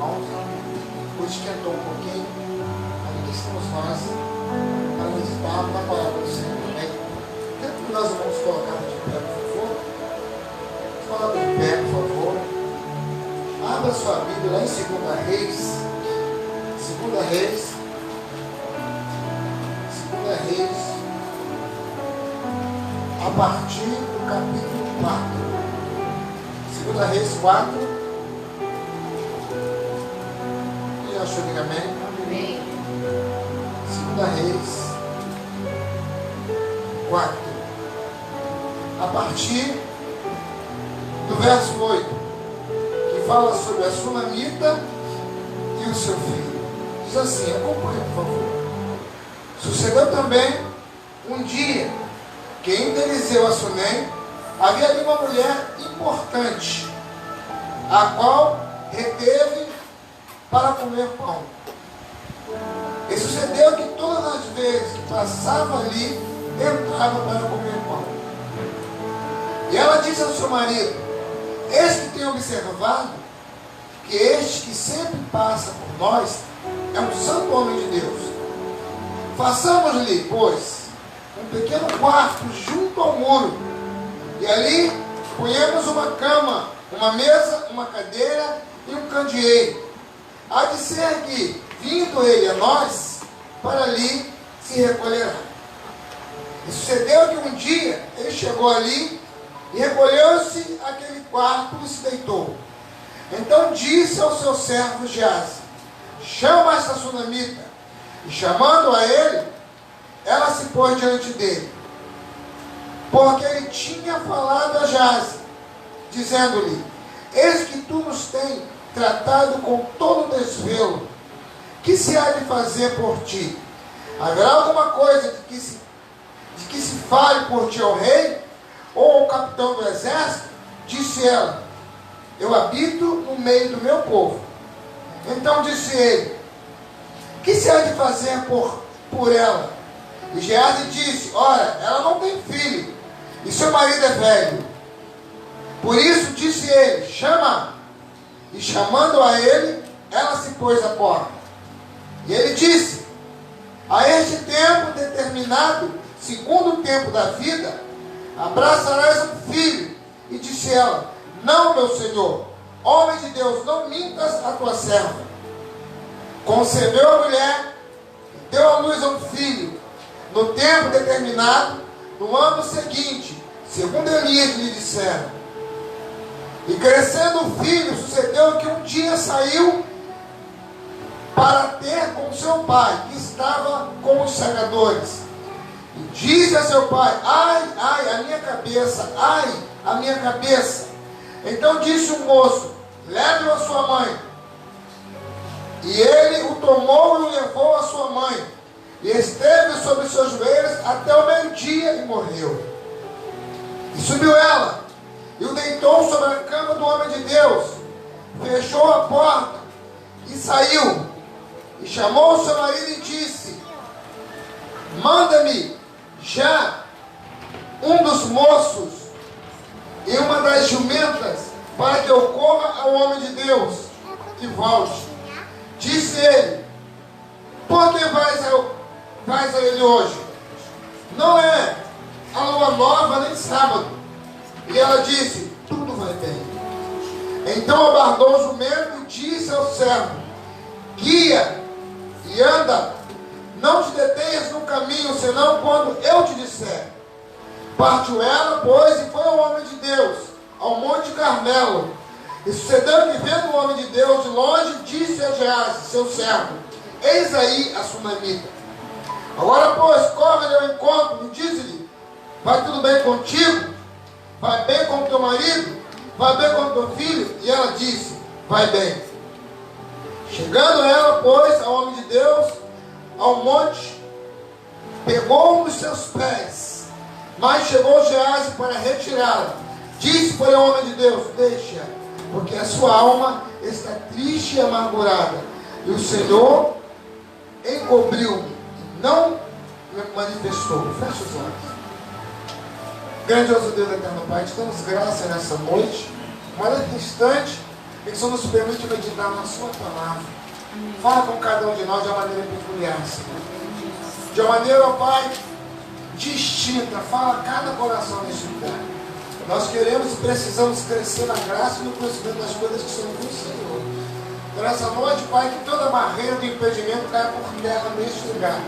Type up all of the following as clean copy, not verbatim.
Hoje esquentou um pouquinho. Aqui estamos nós para meditar na palavra do Senhor. Amém? Quero que nós vamos colocar de pé, por favor. Coloque de pé, por favor. Abra sua Bíblia lá em 2 Reis. 2 Reis. 2 Reis. A partir do capítulo 4. 2 Reis 4. Achou que amém? Amém. 2 Reis 4. A partir do verso 8, que fala sobre a sunamita e o seu filho. Diz assim, acompanhe, por favor. Sucedeu também um dia que em Eliseu a Sunem havia ali uma mulher importante, a qual reteve para comer pão. E sucedeu que todas as vezes que passava ali, entrava para comer pão. E ela disse ao seu marido: eis que tenho observado que este que sempre passa por nós é um santo homem de Deus. Façamos-lhe, pois, um pequeno quarto junto ao muro, e ali ponhamos uma cama, uma mesa, uma cadeira e um candeeiro. Há de ser que, vindo ele a nós, para ali se recolherá. E sucedeu que um dia ele chegou ali e recolheu-se àquele quarto e se deitou. Então disse ao seu servo Geazi: chama esta sunamita. E chamando a ele, ela se pôs diante dele. Porque ele tinha falado a Geazi, dizendo-lhe: eis que tu nos tens tratado com todo desvelo. Que se há de fazer por ti? Haverá alguma coisa de que se fale por ti ao rei ou ao capitão do exército? Disse ela: eu habito no meio do meu povo. Então disse ele: que se há de fazer por ela? E Geazi disse: ora, ela não tem filho, e seu marido é velho. Por isso disse ele: chama. E chamando a ele, ela se pôs à porta. E ele disse: a este tempo determinado, segundo o tempo da vida, abraçarás um filho. E disse ela: não, meu senhor, homem de Deus, não mintas a tua serva. Concebeu a mulher e deu à luz a um filho, no tempo determinado, no ano seguinte, segundo Elias lhe disseram. E crescendo o filho, sucedeu que um dia saiu para ter com seu pai, que estava com os segadores. E disse a seu pai: ai, ai, a minha cabeça, ai, a minha cabeça. Então disse o moço: leve-o a sua mãe. E ele o tomou e o levou a sua mãe. E esteve sobre seus joelhos até o meio-dia e morreu. E subiu ela e o deitou sobre a cama do homem de Deus, fechou a porta e saiu. E chamou o seu marido e disse: manda-me já um dos moços e uma das jumentas, para que eu corra ao homem de Deus e volte. Disse ele: por que vais a ele hoje? Não é a lua nova nem sábado. E ela disse: tudo vai bem. Então abardou o jumento e disse ao servo: guia e anda, não te detenhas no caminho, senão quando eu te disser. Partiu ela, pois, e foi ao homem de Deus, ao monte Carmelo. E sucedeu que, vendo o homem de Deus de longe, disse a Geazi, seu servo: eis aí a sunamita. Agora, pois, corre-lhe ao encontro e diz-lhe: vai tudo bem contigo? Vai bem com teu marido? Vai bem com teu filho? E ela disse: vai bem. Chegando ela, pois, ao homem de Deus, ao monte, pegou-o nos seus pés, mas chegou Geazi para retirá-la. Disse, porém, ao homem de Deus: deixa, porque a sua alma está triste e amargurada, e o Senhor encobriu, não manifestou. Fecha os olhos. Grandioso Deus eterno Pai, te damos graça nessa noite, mas nesse instante que o Senhor nos permite meditar na sua palavra. Fala com cada um de nós de uma maneira peculiar, Senhor. De uma maneira, ó Pai, distinta. Fala a cada coração nesse lugar. Nós queremos e precisamos crescer na graça e no conhecimento das coisas que são do Senhor. Então, nessa noite, Pai, que toda barreira do impedimento caia por terra neste lugar.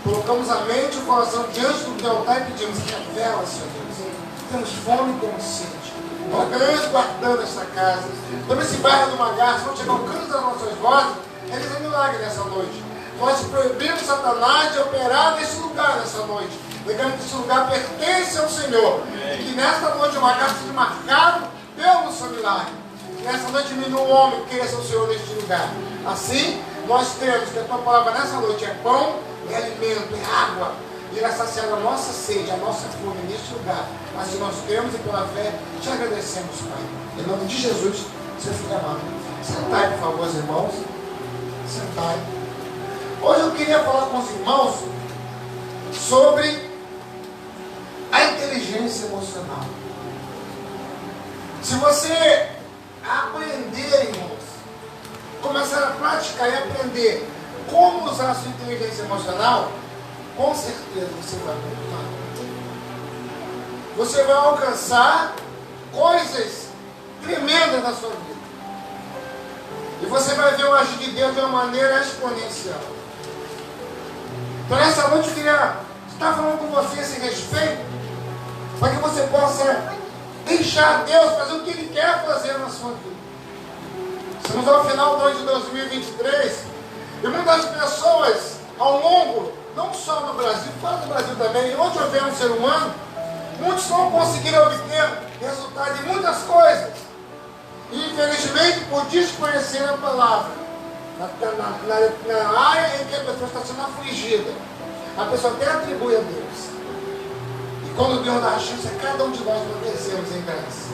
Colocamos a mente e o coração diante do teu altar e pedimos que revela, Senhor Deus. Temos fome e temos sede. Colocamos guardando esta casa. Também esse bairro do Magar, se não chegar ao canto das nossas vozes, eles é milagre nessa noite. Nós proibimos Satanás de operar nesse lugar nessa noite. Lembrando que esse lugar pertence ao Senhor. E que nesta noite o Magar seja marcado pelo seu milagre. Que nessa noite diminua o homem que queira ser o Senhor neste lugar. Assim, nós temos que a tua palavra nessa noite é pão, é alimento, é água. E irá saciar a nossa sede, a nossa fome neste lugar. Assim nós temos e pela fé te agradecemos, Pai. Em nome de Jesus, seu filho amado. Sentai, por favor, os irmãos. Sentai. Hoje eu queria falar com os irmãos sobre a inteligência emocional. Se você aprender, irmãos, começar a praticar e aprender como usar a sua inteligência emocional, com certeza você vai mudar. Você vai alcançar coisas tremendas na sua vida. E você vai ver o agir de Deus de uma maneira exponencial. Então nessa noite eu queria estar falando com você a esse respeito, para que você possa deixar Deus fazer o que Ele quer fazer na sua vida. Estamos ao final do ano de 2023 e muitas pessoas ao longo, não só no Brasil, fora do Brasil também, onde houver um ser humano, muitos não conseguiram obter resultado em muitas coisas. E infelizmente por desconhecer a palavra, na área em que a pessoa está sendo afligida, a pessoa até atribui a Deus. E quando Deus dá a chance a cada um de nós obedecemos em graça.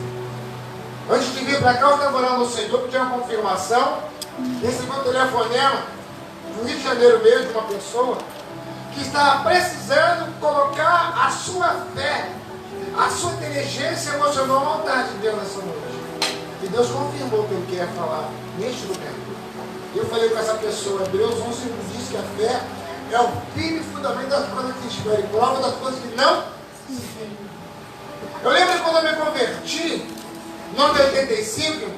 Antes de vir para cá, eu estava orando ao Senhor, pedi uma confirmação, recebi um telefonema do Rio de Janeiro mesmo, de uma pessoa que estava precisando colocar a sua fé, a sua inteligência emocional no altar de Deus nessa noite. E Deus confirmou que Ele queria falar neste lugar. Eu falei com essa pessoa, Hebreus 11 diz que a fé é o firme fundamento das coisas que se esperam e prova das coisas que não se veem. Eu lembro quando eu me converti, no ano de 85,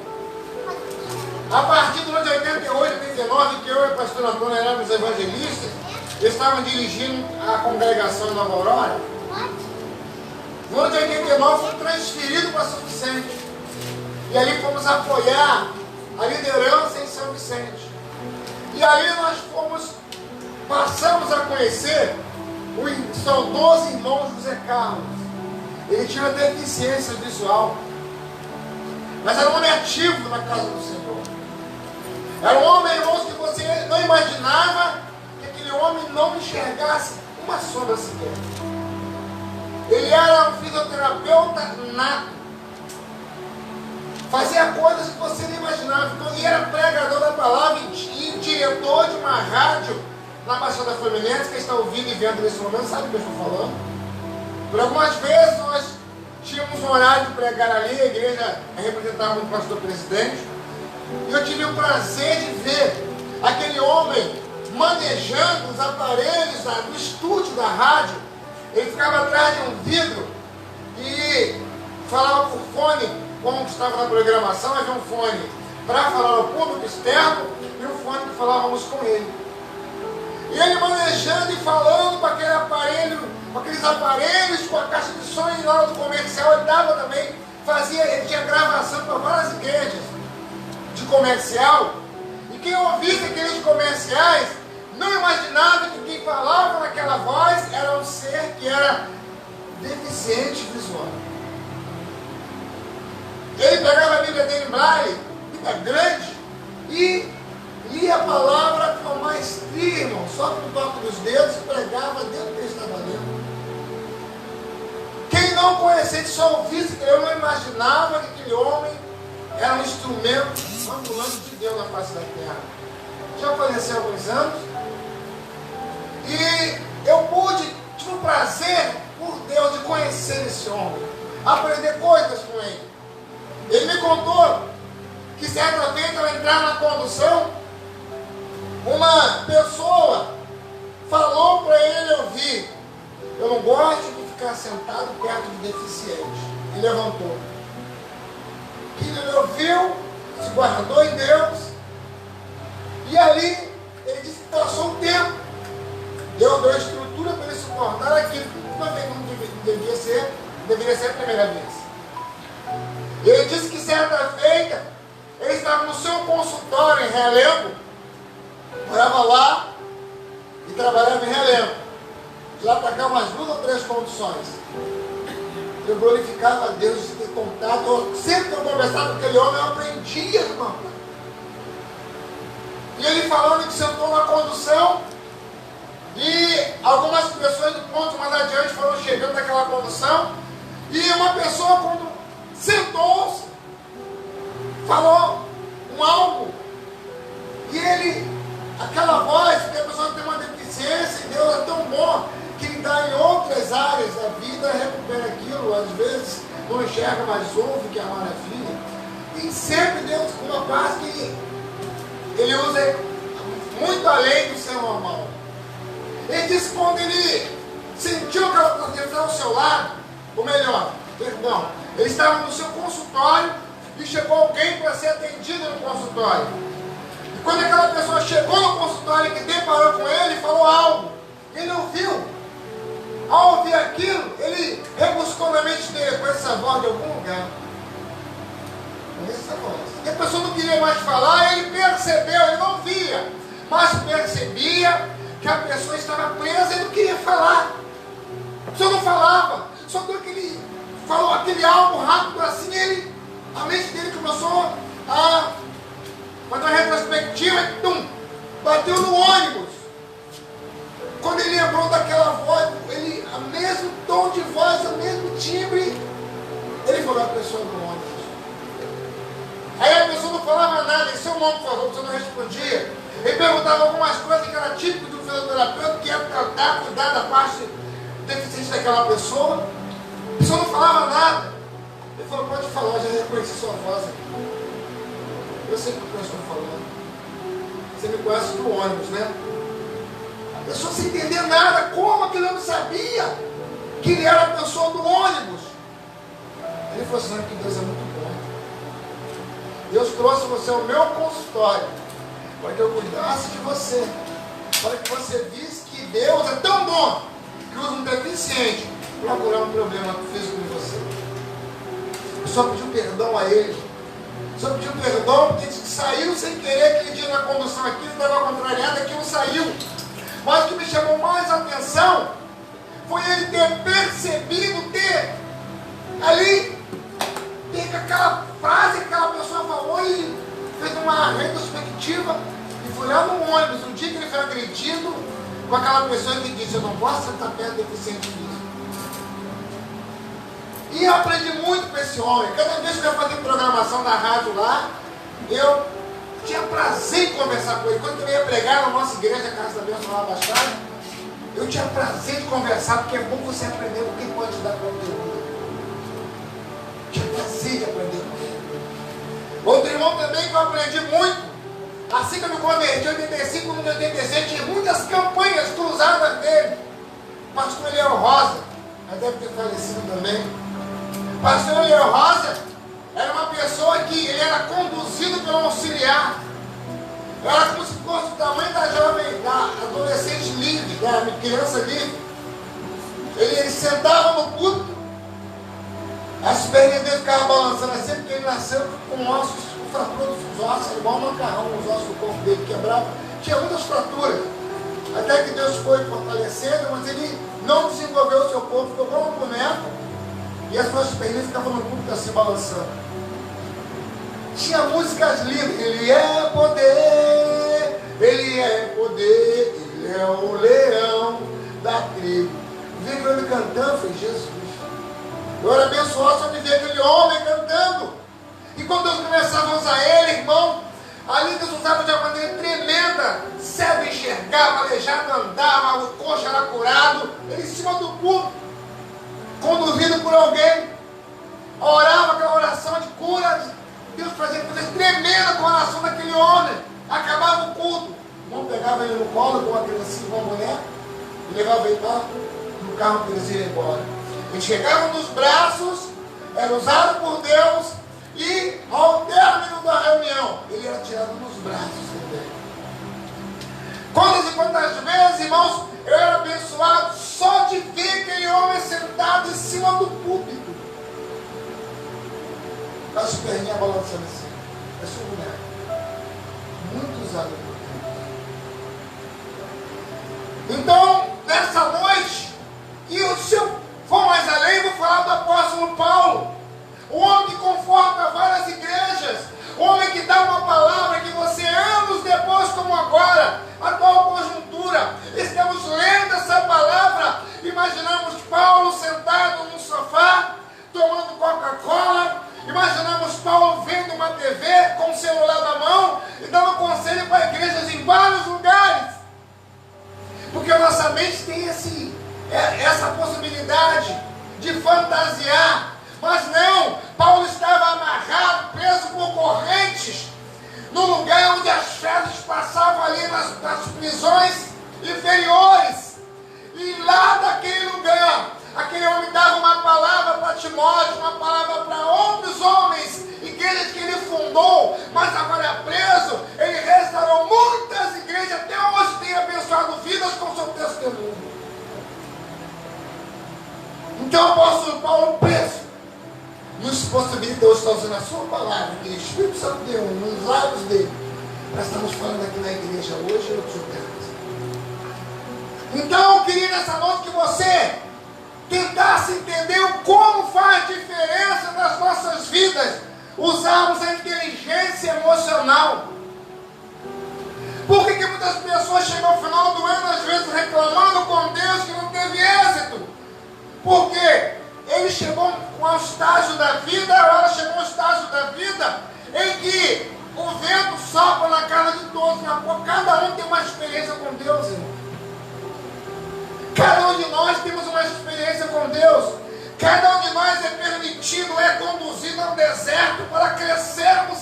a partir do ano de 88, 89, que eu e a pastora Antônia éramos evangelistas, estavam dirigindo a congregação em Nova Aurora. No ano de 89, fui transferido para São Vicente. E ali fomos apoiar a liderança em São Vicente. E aí nós passamos a conhecer o saudoso irmão José Carlos. Ele tinha uma deficiência visual, mas era um homem ativo na casa do Senhor. Era um homem, irmãos, que você não imaginava que aquele homem não enxergasse uma sombra sequer. Ele era um fisioterapeuta nato. Fazia coisas que você não imaginava. Então, ele era pregador da palavra e diretor de uma rádio na Baixada Fluminense. Quem está ouvindo e vendo nesse momento sabe o que eu estou falando. Por algumas vezes nós tínhamos um horário de pregar ali, a igreja representava o pastor presidente. E eu tive o prazer de ver aquele homem manejando os aparelhos do estúdio da rádio. Ele ficava atrás de um vidro e falava por fone. Como estava na programação, havia um fone para falar ao público externo e um fone que falávamos com ele. E ele manejando e falando com aquele aparelho, com aqueles aparelhos, com a caixa de som, e na hora do comercial ele dava também, ele tinha gravação para várias igrejas de comercial, e quem ouvisse aqueles comerciais não imaginava que quem falava naquela voz era um ser que era deficiente visual. Ele pegava a Bíblia dele em braille, Bíblia grande, e lia a palavra com maestria, irmão, só com o toque dos dedos, e pregava dentro do que ele estava lendo. Quem não conhecesse, só ouvisse, eu não imaginava que aquele homem era um instrumento ambulante de Deus na face da terra. Já faleceu há alguns anos, e eu tive o prazer, por Deus, de conhecer esse homem, aprender coisas com ele. Ele me contou que certa vez ao entrar na condução, uma pessoa falou para ele ouvir: eu não gosto de ficar sentado perto de deficiente. E levantou. Que ele ouviu, se guardou em Deus, e ali ele disse que passou um tempo. Deu a estrutura para ele suportar aquilo que não deveria ser a primeira vez. Ele disse que certa feita, ele estava no seu consultório em Realengo, morava lá e trabalhava em Realengo. De lá para cá umas 2 ou 3 condições. Eu glorificava a Deus de ter contato. Sempre que eu conversava com aquele homem, eu aprendia, irmão. E ele falando que sentou na condução, e algumas pessoas do ponto mais adiante foram chegando naquela condução, e uma pessoa, quando sentou-se, falou algo, e ele, aquela voz, porque a pessoa tem uma deficiência, e Deus é tão bom, que ele dá em outras áreas da vida, recupera aquilo, às vezes não enxerga, mas ouve, que é uma maravilha. E sempre Deus com uma parte que ele usa muito além do ser normal. Ele disse que quando ele sentiu aquela proteção ao seu lado, ou melhor, perdão, ele estava no seu consultório e chegou alguém para ser atendido no consultório. E quando aquela pessoa chegou no consultório que deparou com ele, falou algo, ele ouviu. Ao ouvir aquilo, ele rebuscou na mente dele com essa voz de algum lugar. Essa voz. E a pessoa não queria mais falar, ele percebeu, ele não via, mas percebia que a pessoa estava presa e não queria falar. A pessoa não falava, só que ele falou aquele algo rápido assim, a mente dele começou a fazer uma retrospectiva e tum, bateu no ônibus. Quando ele lembrou daquela voz, a mesmo tom de voz, o mesmo timbre, ele falou: a pessoa do ônibus. Aí a pessoa não falava nada, e seu nome, por favor, a pessoa não respondia. Ele perguntava algumas coisas que era típico do fisioterapeuta, que era tratar, cuidar da parte deficiente daquela pessoa. A pessoa não falava nada. Ele falou: pode falar, já reconheci sua voz aqui. Eu sei o que eu estou falando. Você me conhece do ônibus, né? A pessoa sem entender nada, como aquele homem sabia que ele era a pessoa do ônibus? Ele falou assim: que Deus é muito bom. Deus trouxe você ao meu consultório para que eu cuidasse de você, para que você visse que Deus é tão bom que usa um deficiente para curar um problema físico em você. Eu só pediu perdão a ele. Só pediu perdão porque disse que saiu sem querer aquele dia na condução aqui, ele estava contrariado, aquilo saiu. Mas o que me chamou mais a atenção foi ele ter percebido, ter ali, ter aquela frase que aquela pessoa falou e fez uma retrospectiva e foi lá no ônibus, um dia que ele foi agredido com aquela pessoa que disse: eu não posso sentar perto do deficiente disso. E eu aprendi muito com esse homem. Cada vez que eu ia fazer programação na rádio lá, eu tinha prazer em conversar com ele. Quando eu ia pregar na nossa igreja, a Casa da Bênção lá Baixada, eu tinha prazer de conversar, porque é bom você aprender com quem pode te dar conteúdo. Eu tinha prazer de aprender com ele. Outro irmão também que eu aprendi muito, assim que eu me converti em 85, no 86, tinha muitas campanhas cruzadas dele. Pastor Eliel Rosa, mas deve ter falecido também. Pastor Eliel Rosa era uma pessoa que ele era conduzido pelo auxiliar. Era como se fosse o tamanho da jovem, da adolescente livre, da criança livre. Ele sentava no púlpito, as pernas dele ficavam balançando, assim, porque ele nasceu com ossos, com fratura dos ossos, igual um macarrão, os ossos do corpo dele quebravam. Tinha muitas fraturas. Até que Deus foi fortalecendo, mas ele não desenvolveu o seu corpo, ficou como um boneco. E as suas pernas ficavam no púlpito assim balançando. Tinha músicas lindas. Ele é poder, ele é poder, ele é o leão da tribo. Vi ele cantando, eu falei: Jesus. Eu era abençoado só de ver aquele homem cantando. E quando Deus começava a usar ele, irmão, ali Deus usava de uma maneira tremenda. Cego enxergava, aleijado andava, o coxo era curado. Ele em cima do púlpito, conduzido por alguém, orava aquela oração de cura, Deus fazia coisas tremendas com o coração daquele homem. Acabava o culto. O irmão pegava ele no colo, com uma criancinha, com uma boneca, e levava ele lá no carro que eles iam embora. Eles chegavam nos braços, era usado por Deus, e ao término da reunião, ele era tirado nos braços também. Quantas e quantas vezes, irmãos, eu era abençoado só de ver aquele homem sentado em cima do púlpito, com as perninhas balançando assim. É sua boneca. Muito usado por Deus. Então, nessa noite, e se eu for mais além, vou falar do apóstolo Paulo. O homem que conforta várias igrejas, o homem que dá uma palavra que você, anos depois como agora, atual conjuntura, estamos lendo essa palavra, imaginamos Paulo sentado num sofá, tomando Coca-Cola, imaginamos Paulo vendo uma TV com o celular na mão e dando conselho para igrejas em vários lugares, porque a nossa mente tem essa possibilidade de fantasiar. Mas não, Paulo estava amarrado, preso por correntes, no lugar onde as fezes passavam ali nas prisões inferiores. E lá daquele lugar, aquele homem dava uma palavra para Timóteo, uma palavra para outros homens, igrejas que ele fundou, mas agora preso, ele restaurou muitas igrejas, até hoje tem abençoado vidas com seu testemunho. Então o apóstolo Paulo preso, nos possibilita, Deus está usando a sua palavra, que o Espírito Santo deu nos lábios dele. Nós estamos falando aqui na igreja hoje e outros lugares. Então eu queria nessa noite que você tentasse entender como faz diferença nas nossas vidas usarmos a inteligência emocional. Por que muitas pessoas chegam ao final do ano, às vezes reclamando com Deus que não teve êxito? Porque ele chegou ao estágio da vida, ela chegou ao estágio da vida em que o vento sopra na cara de todos, cada um tem uma experiência com Deus, irmão. Cada um de nós temos uma experiência com Deus. Cada um de nós é permitido, é conduzido ao deserto para crescermos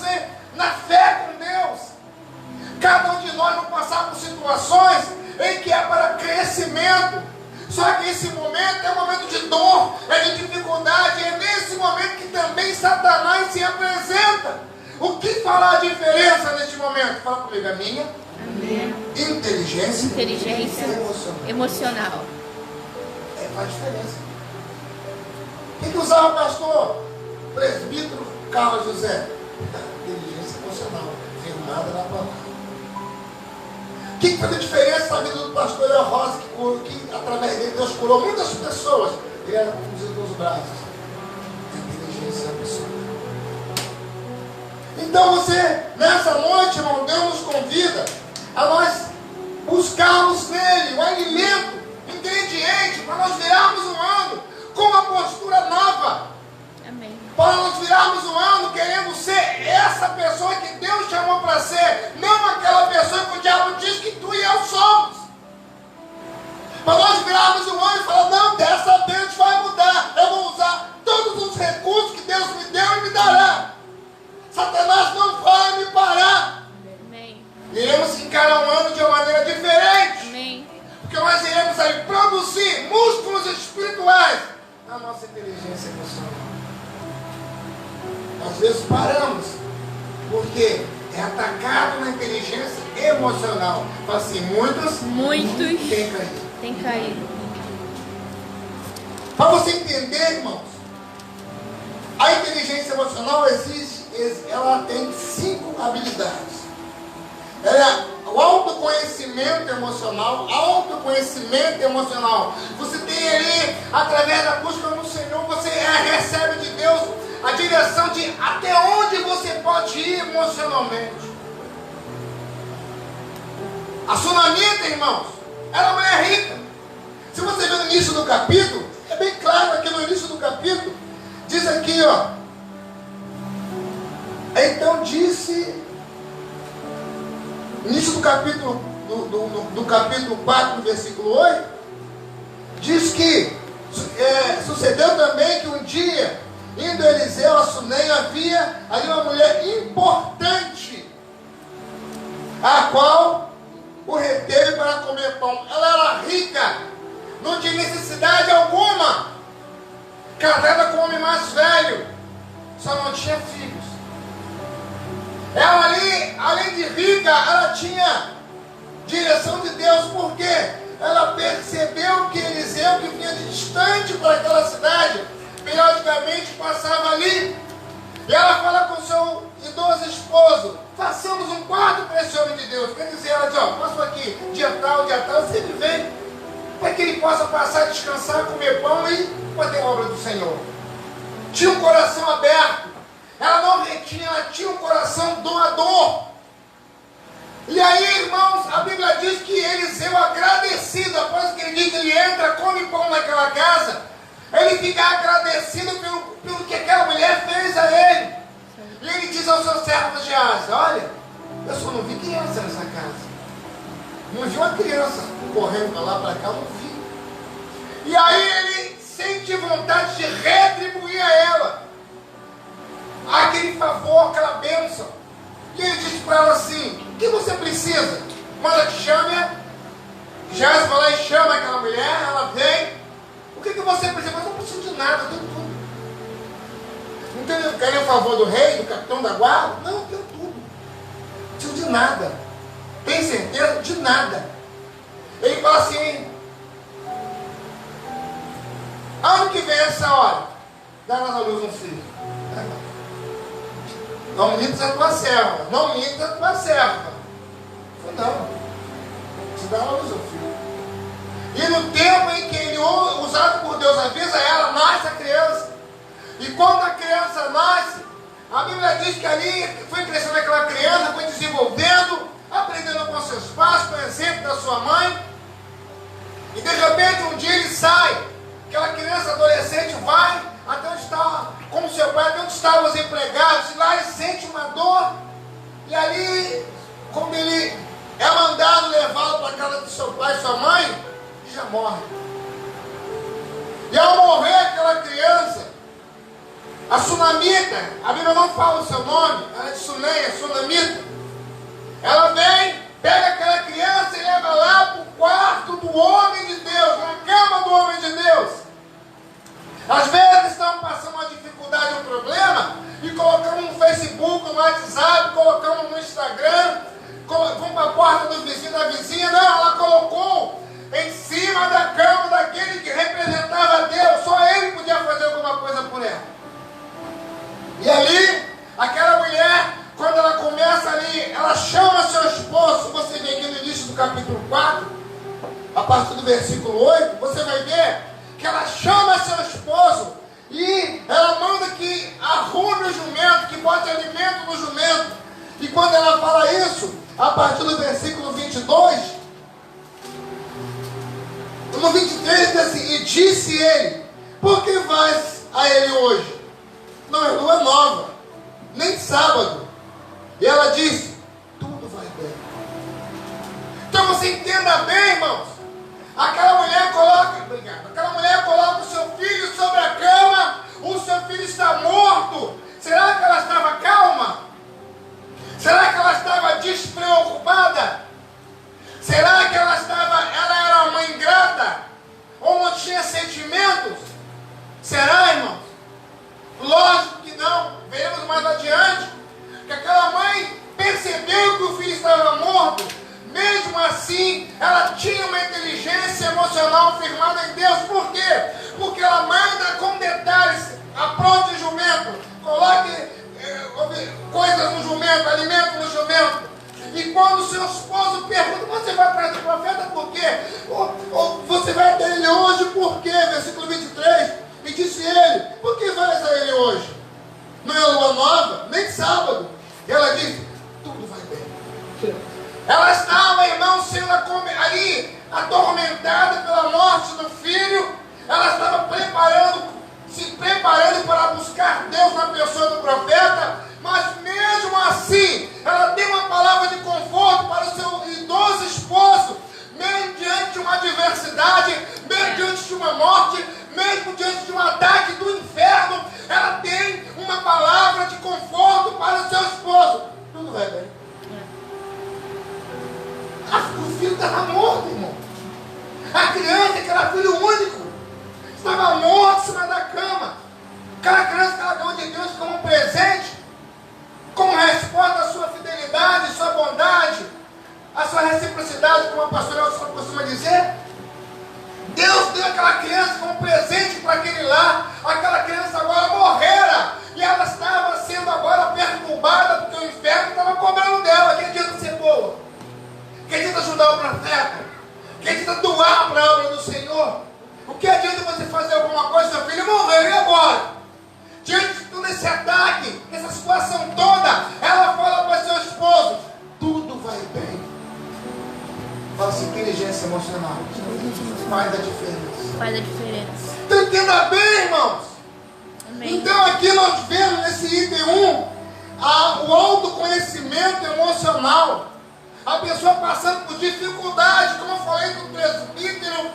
na fé com Deus. Cada um de nós vai passar por situações em que é para crescimento. Só que esse momento é um momento de dor, é de dificuldade, é nesse momento que também Satanás se apresenta. O que fará a diferença neste momento? Fala comigo, a minha inteligência emocional. Faz diferença. Quem que usava o pastor? Presbítero Carlos José. Inteligência emocional, firmada na palavra. O que fez a diferença na vida do pastor Léo Rosa, que através dele Deus curou muitas pessoas? Ele era conduzido nos braços. Inteligência emocional. Então você, nessa noite, irmão, Deus nos convida a nós buscarmos nele o alimento, ingrediente, para nós virarmos um ano com uma postura nova. Amém. Para nós virarmos um ano querendo ser essa pessoa que Deus chamou para ser, não aquela pessoa que o diabo diz que tu e eu somos. Para nós virarmos um ano e falar, não, dessa vez Deus vai mudar, eu vou usar todos os recursos que Deus me deu e me dará. Satanás não vai me parar. Amém. Iremos encarar um ano de uma maneira diferente. Amém. Porque nós iremos aí produzir músculos espirituais na nossa inteligência emocional. Às vezes paramos, porque é atacado na inteligência emocional. Fala assim, muitos têm caído. Para você entender, irmãos, a inteligência emocional ela tem 5 habilidades. Ela é o autoconhecimento emocional. Você tem ali, através da busca no Senhor, você recebe de Deus a direção de até onde você pode ir emocionalmente. A sunamita, irmãos, ela é uma mulher rica. Se você ver no início do capítulo, é bem claro aqui no início do capítulo, diz aqui, ó. Então disse, início do capítulo, do capítulo 4, versículo 8, diz que sucedeu também que um dia indo Eliseu a Sunem, havia ali uma mulher importante, a qual o reteve para comer pão. Ela era rica, não tinha necessidade alguma, casada com um homem mais velho, só não tinha filhos. Ela ali, além de rica, ela tinha direção de Deus, porque ela percebeu que Eliseu, que vinha de distante para aquela cidade, periodicamente passava ali, e ela fala com seu idoso esposo: façamos um quarto para esse homem de Deus. Quer dizer, ela diz: ó, passo aqui, dia tal, sempre vem, para que ele possa passar, descansar, comer pão e fazer a obra do Senhor. Tinha um coração aberto, ela não retinha, ela tinha um coração doador. E aí, irmãos, a Bíblia diz que Eliseu, agradecido, após que ele diz que ele entra, come pão naquela casa, ele fica agradecido pelo que aquela mulher fez a ele. E ele diz ao seu servo Geazi: olha, eu só não vi criança nessa casa. Não vi uma criança correndo para lá, para cá, não vi. E aí ele sente vontade de retribuir a ela aquele favor, aquela bênção. E ele diz para ela assim: o que você precisa? Manda que chame. Geazi vai lá e chama aquela mulher, ela vem. O que você precisa? Mas eu não preciso de nada, eu tenho tudo. Não tenho, querem o favor do rei, do capitão da guarda? Não, eu tenho tudo. Não preciso de nada. Tem certeza? De nada. Ele fala assim: ano que vem essa hora, dá-nos à luz um filho. Não mintas a tua serva. Não mintas a tua serva. Eu falei: não. Te dá à luz um filho. E no tempo em que ele, usado por Deus, avisa ela, nasce a criança. E quando a criança nasce, a Bíblia diz que ali foi crescendo aquela criança, foi desenvolvendo, aprendendo com seus pais, com o exemplo da sua mãe. E de repente um dia ele sai, aquela criança adolescente vai até onde está, como seu pai, até onde estavam os empregados, e lá ele sente uma dor, e ali, quando ele é mandado levá-lo para a casa de seu pai e sua mãe, ele já morre. E ao morrer aquela criança, a sunamita, a Bíblia não fala o seu nome, ela é de Sunem, é sunamita, ela vem, pega aquela criança e leva lá para o quarto do homem de Deus, na cama do homem de Deus. Às vezes estão passando uma dificuldade, um problema, e colocamos no Facebook, no WhatsApp, colocamos no Instagram, vamos para a porta do vizinho, da vizinha. Não, ela colocou em cima da cama daquele que representava Deus. Só ele podia fazer alguma coisa por ela. E ali, aquela mulher, quando ela começa ali, ela chama seu esposo. Você vê aqui no início do capítulo 4, a partir do versículo 8, você vai ver que ela chama seu esposo e ela manda que arrume o jumento, que bote alimento no jumento. E quando ela fala isso, a partir do versículo 22, no 23 diz assim: e disse ele: por que vais a ele hoje? Não é lua nova, nem sábado. E ela disse: tudo vai bem. Então você entenda bem, irmãos. Aquela mulher coloca o seu filho sobre a cama, o seu filho está morto. Será que ela estava calma? Será que ela estava despreocupada? Será que ela era uma ingrata? Ou não tinha sentimentos? Será, irmãos? Lógico que não. Veremos mais adiante que aquela mãe percebeu que o filho estava morto. Mesmo assim, ela tinha uma inteligência emocional firmada em Deus. Por quê? Porque ela manda com detalhes: apronte o jumento, coloque coisas no jumento, alimento no jumento. E quando o seu esposo pergunta: você vai atrás do profeta por quê? Ou você vai até ele hoje por quê? Versículo 23. E disse ele: por que vais a ele hoje? Não é lua nova, nem sábado. E ela disse: tudo vai bem. Ela estava, irmão, sendo ali atormentada pela morte do filho. Ela estava se preparando para buscar Deus na pessoa do profeta. Mas mesmo assim, ela tem uma palavra de conforto para o seu idoso esposo. Mesmo diante de uma adversidade, mesmo diante de uma morte, mesmo diante de um ataque do inferno, ela tem O filho estava morto, irmão. A criança, que era filho único, estava morto em cima da cama. Aquela criança que ela ganhou de Deus como um presente, como resposta à sua fidelidade, sua bondade, à sua reciprocidade, como a pastora Elsa costuma dizer. Deus deu aquela criança como presente para aquele lar. Aquela criança agora morrera. E ela estava sendo agora perturbada porque o inferno estava cobrando dela. Que adianta ser boa? Que adianta ajudar o profeta? Que adianta doar para a obra do Senhor? O que adianta você fazer alguma coisa, seu filho morreu, e agora? Diante de todo esse ataque, essa situação toda, ela fala para seu esposo: tudo vai bem. Fala assim, inteligência emocional faz a diferença. Faz a diferença. Então entenda bem, irmãos. Amém. Então aqui nós vemos nesse item 1 o autoconhecimento emocional. A pessoa passando por dificuldade, como eu falei do presbítero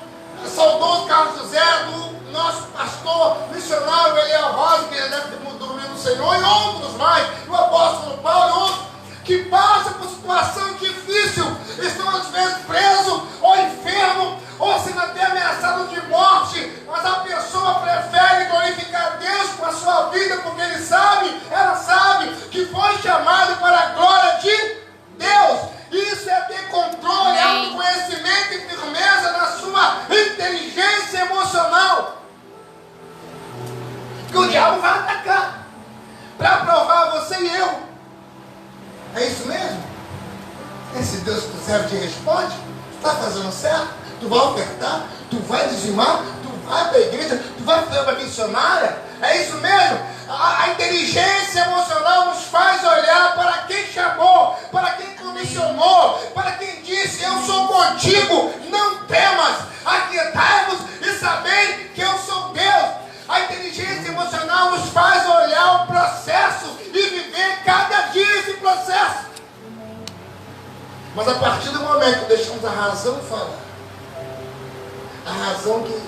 saudoso Carlos José, do nosso pastor missionário Eliel Rosa, que ele deve ter dormido no Senhor, e outros mais, o apóstolo Paulo e outros, que passam por situação difícil, estão às vezes presos, ou enfermos, ou sendo até ameaçados de morte, mas a pessoa prefere glorificar Deus com a sua vida, porque ele sabe, ela sabe, que foi chamado para a glória de Deus. Isso é ter controle, autoconhecimento e firmeza na sua inteligência emocional. Que o diabo vai atacar para provar você e eu. É isso mesmo? Esse Deus que tu serve te responde? Tu está fazendo certo? Tu vai ofertar? Tu vai dizimar? Tu vai para a igreja? Tu vai para a missionária? É isso mesmo? A inteligência emocional nos faz olhar para quem chamou, para quem comissionou, para quem disse: eu sou contigo, não temas, aquietai-vos e sabei que eu sou Deus. A inteligência emocional nos faz olhar o processo e viver cada dia esse processo. Mas a partir do momento que deixamos a razão falar, a razão que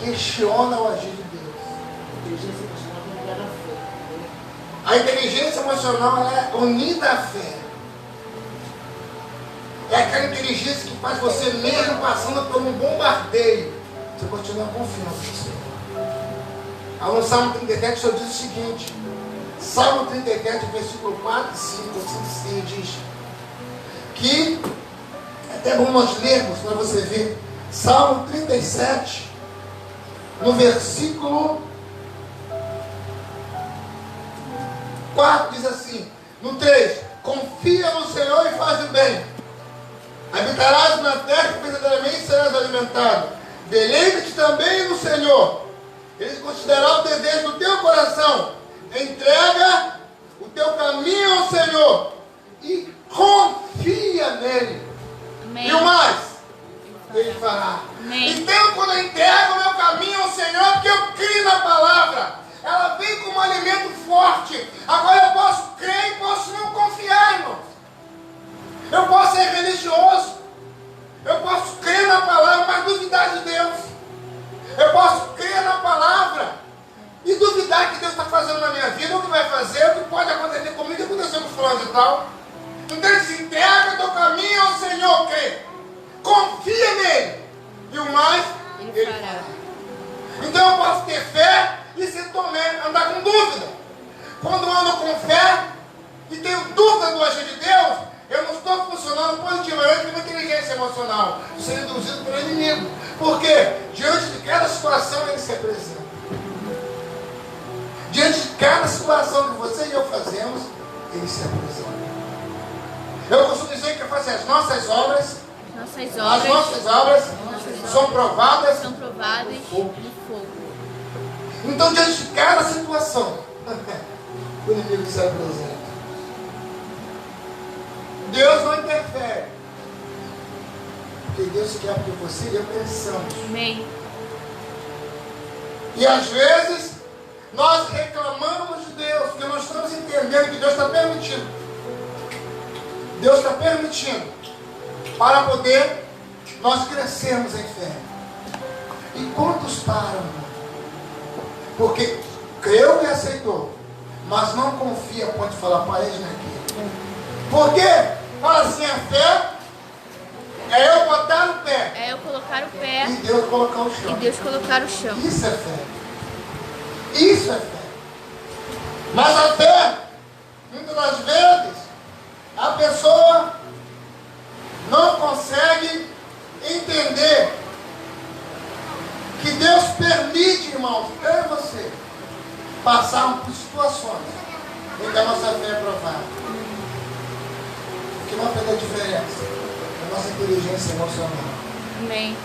questiona o agir de Deus, a inteligência emocional ela é unida à fé. É aquela inteligência que faz você, mesmo passando por um bombardeio, você continua confiando no Senhor. No Salmo 37, o Senhor diz o seguinte: Salmo 37, versículo 4 e 5, assim diz que, é até bom nós lermos para você ver, Salmo 37, no versículo 4, diz assim, no 3, confia no Senhor e faz o bem, habitarás na terra e verdadeiramente serás alimentado. Deleita-te também no Senhor, Ele considerará o desejo do teu coração. Entrega o teu caminho ao Senhor e confia nele. Amém. E o mais, Ele fará. Amém. Então, quando eu entrego o meu caminho ao Senhor, porque eu creio na palavra, ela vem como um alimento forte. Agora eu posso crer e posso não confiar, irmão. Eu posso ser religioso, eu posso crer na palavra, mas duvidar de Deus. Eu posso crer na palavra e duvidar que Deus está fazendo na minha vida, o que vai fazer, o que pode acontecer comigo, aconteceu com os planos e tal. Então ele se entrega teu caminho ao Senhor, crê. Confia nele. E o mais, Ele fará. Então eu posso ter fé e se andar com dúvida. Quando eu ando com fé e tenho dúvida do agir de Deus, eu não estou funcionando positivamente com a inteligência emocional. Estou sendo induzido pelo inimigo. Porque diante de cada situação ele se apresenta. Diante de cada situação que você e eu fazemos, ele se apresenta. Eu costumo dizer que eu faço as nossas obras são provadas no fogo. Então, diante de cada situação, o inimigo se apresenta. Deus não interfere, porque Deus quer que você e eu pensamos. Amém. E às vezes nós reclamamos de Deus, porque nós estamos entendendo que Deus está permitindo. Deus está permitindo para poder nós crescermos em fé. E quantos param? Porque creu e aceitou, mas não confia a ponto de falar, parede naquilo. Por quê? Fala assim, a fé É eu botar o pé. É eu colocar o pé E Deus colocar o e chão. Deus colocar o chão. Isso é fé. Isso é fé. Mas a fé, muitas das vezes, a pessoa não consegue entender que Deus permite, irmãos, eu e você, passarmos por situações em que a nossa fé é provada. O que vai fazer a diferença? A nossa inteligência emocional. Amém.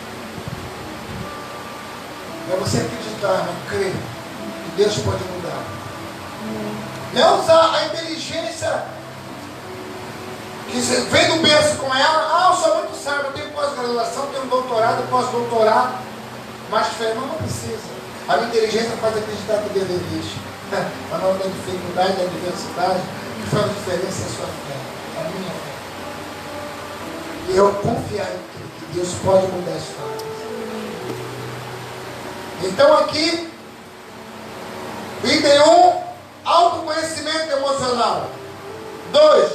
É você acreditar, não crer que Deus pode mudar. Não usar a inteligência que você vem do berço com ela. Ah, eu sou muito sábio, eu tenho pós-graduação, tenho doutorado, pós-doutorado. Mas fé não precisa. A minha inteligência faz acreditar que Deus existe. Mas não da dificuldade, da adversidade, o que faz a diferença é a sua fé, a minha fé. E eu confiar em que Deus pode mudar a história. Então aqui, item 1, autoconhecimento emocional. 2,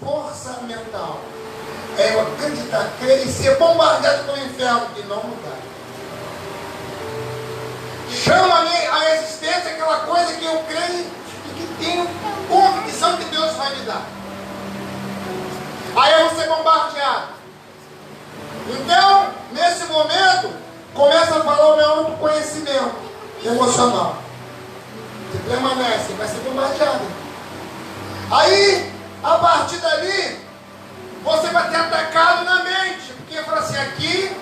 força mental. É eu acreditar, crer e ser bombardeado pelo inferno e não mudar. Chama a existência aquela coisa que eu creio e que tenho convicção que Deus vai me dar. Aí eu vou ser bombardeado. Então, nesse momento, começa a falar o meu autoconhecimento emocional. Você permanece, vai ser bombardeado. Aí, a partir dali, você vai ter atacado na mente. Porque fala assim, aqui,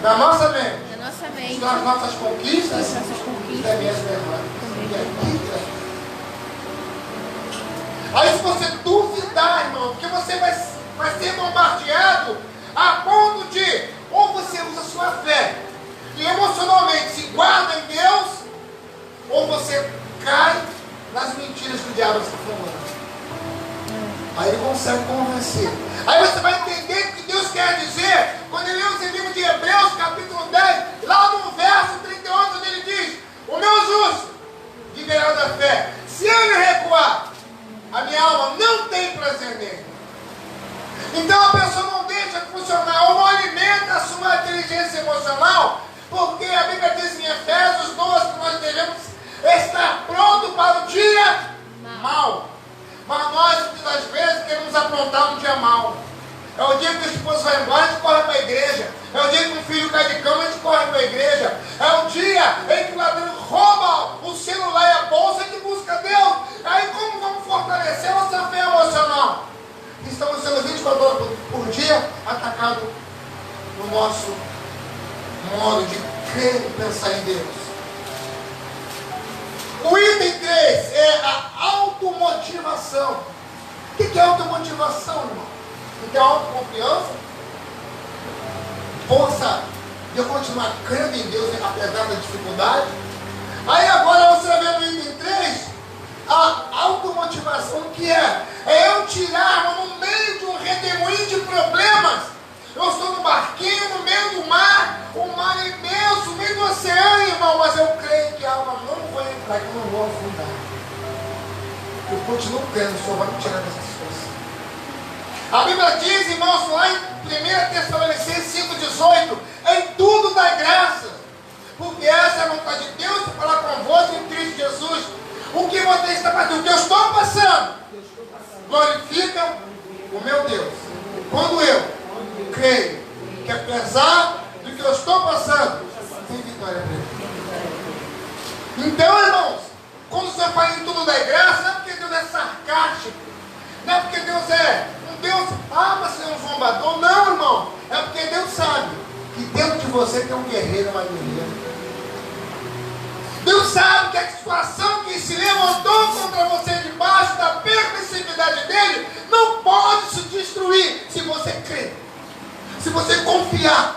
na nossa mente, Na nossa mente. estão as nossas conquistas, As nossas conquistas. e as minhas vergonhas. E aqui, aí se você duvidar, irmão, porque você vai ser bombardeado a ponto de, ou você usa a sua fé e emocionalmente se guarda em Deus, ou você cai nas mentiras que o diabo está falando. Aí ele consegue convencer. Aí você vai entender o que Deus quer dizer quando ele lê o livro de Hebreus, capítulo 10, lá no verso 38, onde ele diz: o meu justo viverá da fé. Se ele recuar, a minha alma não tem prazer nele. Então a pessoa não deixa funcionar, ou não alimenta a sua inteligência emocional, porque a Bíblia diz em Efésios 12 que nós devemos estar pronto para o dia mau. Mas nós, muitas vezes, queremos aprontar um dia mau. É o dia que o esposo vai embora, a gente corre para a igreja. É o dia que um filho cai de cama, a gente corre para a igreja. É o dia em que o ladrão rouba o celular e a bolsa, a gente busca Deus. Aí como vamos fortalecer a nossa fé emocional? Estamos sendo 24 horas por dia atacados no nosso modo de crer e pensar em Deus. O item 3 é a automotivação. O que é automotivação, irmão? O que é autoconfiança? Força de eu continuar crendo em Deus apesar da dificuldade. Aí agora você vai ver no item 3 a automotivação, que é eu tirar no meio de um redemoinho de problemas. Eu estou no barquinho, no meio do mar, o mar é imenso, no meio do oceano, irmão, mas eu creio que a alma não vai entrar, que eu não vou afundar. Eu continuo crendo, o Senhor vai me tirar dessa situação. A Bíblia diz, irmãos, lá em 1 Tessalonicenses 5,18, em tudo dá graça, porque essa é a vontade de Deus de falar convosco em Cristo Jesus. O que você está passando, o que eu estou passando, glorifica o meu Deus. Quando eu creio que apesar do que eu estou passando, tem vitória para mim. Então, irmãos, quando o Senhor faz em tudo da graça, não é porque Deus é sarcástico, não é porque Deus é um Deus, mas você é um zombador, não, irmão, é porque Deus sabe que dentro de você tem um guerreiro, uma guerreira. Deus sabe que a situação que se levantou contra você debaixo da permissividade dele não pode se destruir se você crer, se você confiar,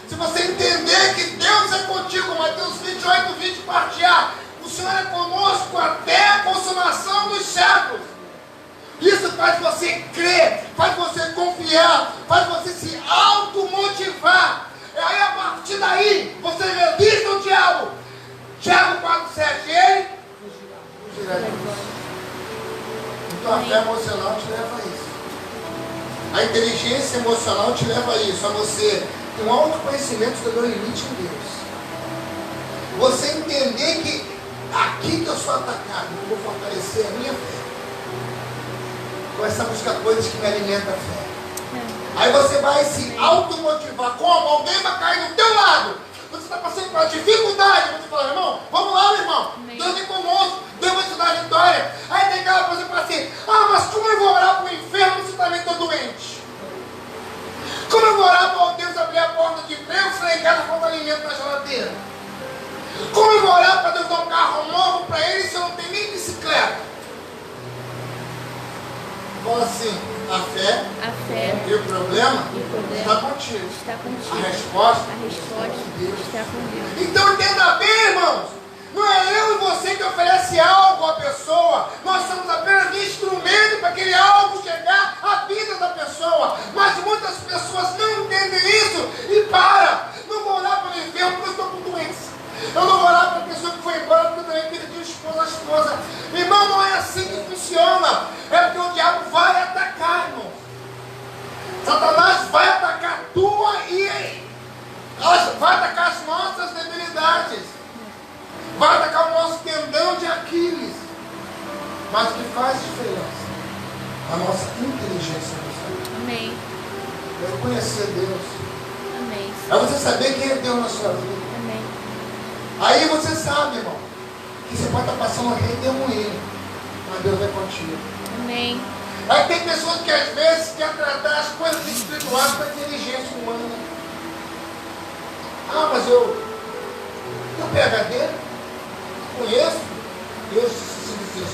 se você entender que Deus é contigo. Mateus 28:20, parte A. O Senhor é conosco até a consumação dos séculos. Isso faz você crer, faz você confiar, faz você se automotivar. E aí a partir daí você resiste ao diabo. Tiago 4,7, ele fugirá de nós. Então a fé emocional te leva a isso. A inteligência emocional te leva a isso, a você ter um autoconhecimento do meu limite em Deus. Você entender que aqui que eu sou atacado, eu vou fortalecer a minha fé. Começar a buscar coisas que me alimentam a fé. Aí você vai se automotivar. Como? Alguém vai cair do teu lado. Você está passando por uma dificuldade. Você fala, irmão, vamos lá, meu irmão. Deus é conosco. Deus vai te dar a vitória. Aí tem aquela pessoa que fala assim, mas como eu vou orar para o inferno se também estou doente? Como eu vou orar para Deus abrir a porta de emprego se lá em casa falta alimento na geladeira? Como eu vou orar para Deus dar um carro novo para ele se eu não tenho nem bicicleta? Fala assim, a fé e o problema está contigo. A resposta está com Deus. Então entenda bem, irmãos. Não é eu e você que oferece algo à pessoa. Nós somos apenas instrumento para aquele algo chegar à vida da pessoa. Mas muitas pessoas não entendem isso e para. Não vou orar para o enfermo porque eu estou com doença. Eu não vou orar para a pessoa que foi embora porque eu também perdi a esposa. Irmão, não é assim que funciona. É porque o diabo vai atacar, irmão. Satanás vai atacar a tua e vai atacar as nossas debilidades. Vai atacar o nosso tendão de Aquiles. Mas o que faz diferença? A nossa inteligência emocional. Amém. É conhecer Deus. Amém. É você saber quem é Deus na sua vida. Amém. Aí você sabe, irmão, que você pode estar passando um redemoinho, mas Deus vai contigo. Amém. Aí tem pessoas que às vezes querem tratar as coisas espirituais com a inteligência humana. Mas eu PhD, conheço, Deus se fez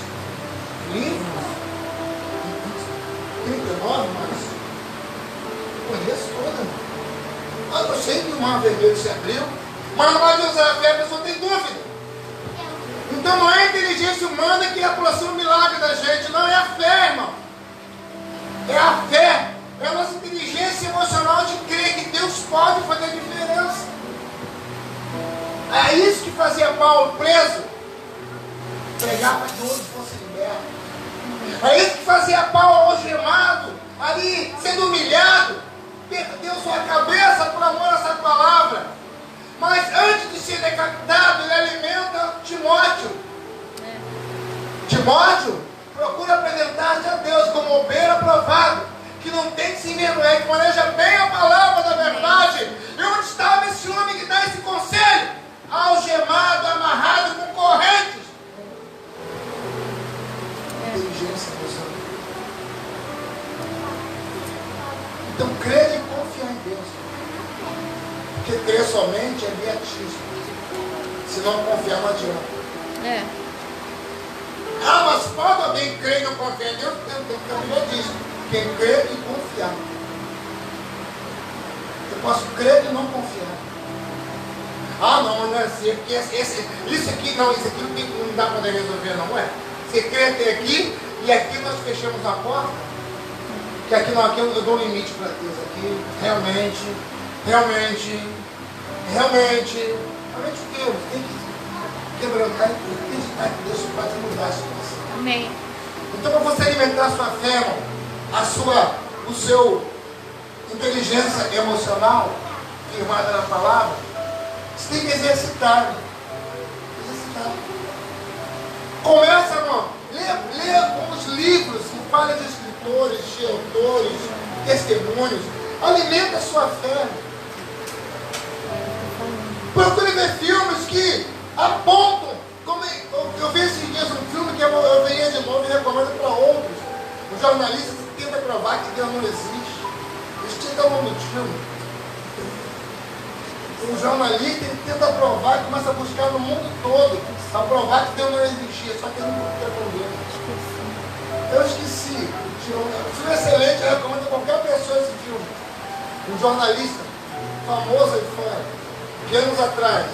livros, 39, mas conheço toda. Eu sei que o mar vermelho se abriu, mas na hora de usar a fé a pessoa tem dúvida. Então não é a inteligência humana que aproxima o milagre da gente, não, é a fé, irmão. É a fé, é a nossa inteligência emocional de crer que Deus pode fazer a diferença. É isso que fazia Paulo preso, pregar para que outros fossem libertos. É isso que fazia Paulo algemado, ali sendo humilhado, perdeu sua cabeça por amor a essa palavra. Mas antes de ser decapitado, ele alimenta Timóteo. Timóteo procura apresentar-se a Deus como ovelha aprovado, que não tem que se envergonhar, que maneja bem a palavra da verdade. E onde estava esse homem que dá esse conselho? Algemado, amarrado com correntes. Inteligência emocional. Então, crer e confiar em Deus. Porque crer somente é beatismo. Se não confiar, não adianta. Mas pode alguém crer e não confiar em Deus? Porque a Bíblia diz: quem crê e confiar. Eu posso crer e não confiar. Não é assim, porque isso aqui não dá para resolver, não é? Você crê até aqui, e aqui nós fechamos a porta, que aqui não, aqui eu dou um limite para Deus, aqui realmente Deus tem que quebrantar e acreditar que Deus pode mudar a situação. Amém. Então, para você alimentar a sua fé, irmão, o seu inteligência emocional, firmada na palavra, você tem que exercitar. Começa, irmão, lê os livros que falam de escritores, de autores, testemunhos. Alimenta a sua fé. Procure ver filmes que apontam. Como eu vi esses dias um filme que eu veria de novo e recomendo para outros. O jornalista tenta provar que Deus não existe. Isso tinha que dar o nome do filme. O jornalista tenta provar, começa a buscar no mundo todo para provar que Deus não existia, só que ele não respondeu. Eu esqueci. O filme é excelente, eu recomendo a qualquer pessoa esse filme. Um jornalista famoso aí fora, de anos atrás,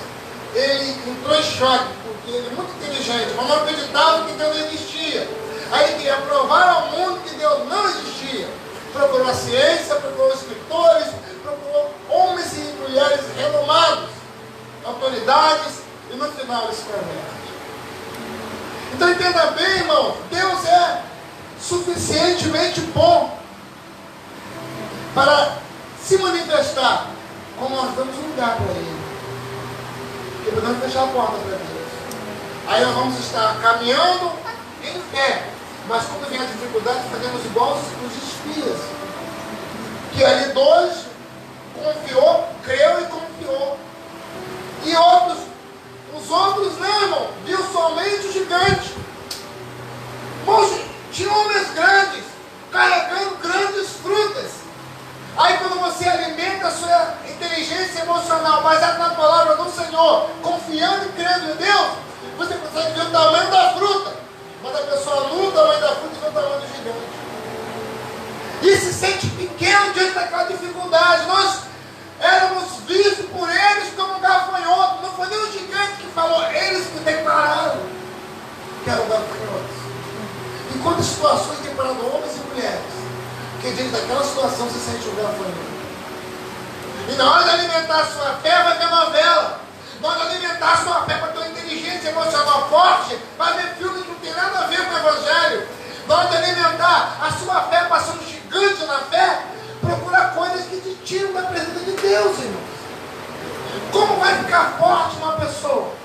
ele entrou em choque, porque ele é muito inteligente, mas não acreditava que Deus não existia. Aí ele queria provar ao mundo que Deus não existia. Procurou a ciência, procurou escritores, procurou homens e mulheres renomados, autoridades, e no final ele se converte. Então entenda bem, irmão, Deus é suficientemente bom. para se manifestar, como nós damos lugar para Ele. Porque podemos fechar a porta para Deus. Aí nós vamos estar caminhando em fé, mas quando vem a dificuldade, fazemos igual os espias, que ali dois confiou, creu e confiou, e os outros não, irmão, viu somente o gigante. Irmãos, tinha homens grandes, carregando grandes frutas. Aí quando você alimenta a sua inteligência emocional, baseada na palavra do Senhor, confiando e crendo em Deus, você consegue ver o tamanho da fruta. Mas a pessoa nuda o tamanho da fruta e vê o tamanho do gigante. E se sente pequeno diante daquela dificuldade. Nós éramos vistos por eles como gafanhotos. Não foi nem o gigante que falou, eles que declararam que eram gafanhotos. Em quantas situações tem parado homens e mulheres que diante daquela situação se sente um gafanhoto. E na hora de alimentar a sua fé, vai ver novela. Na hora de alimentar a sua fé para ter uma inteligência emocional forte, vai ver filme que não tem nada a ver com o Evangelho. Na hora de alimentar a sua fé para ser um gigante na fé, procura coisas que te tiram da presença de Deus, irmãos. Como vai ficar forte uma pessoa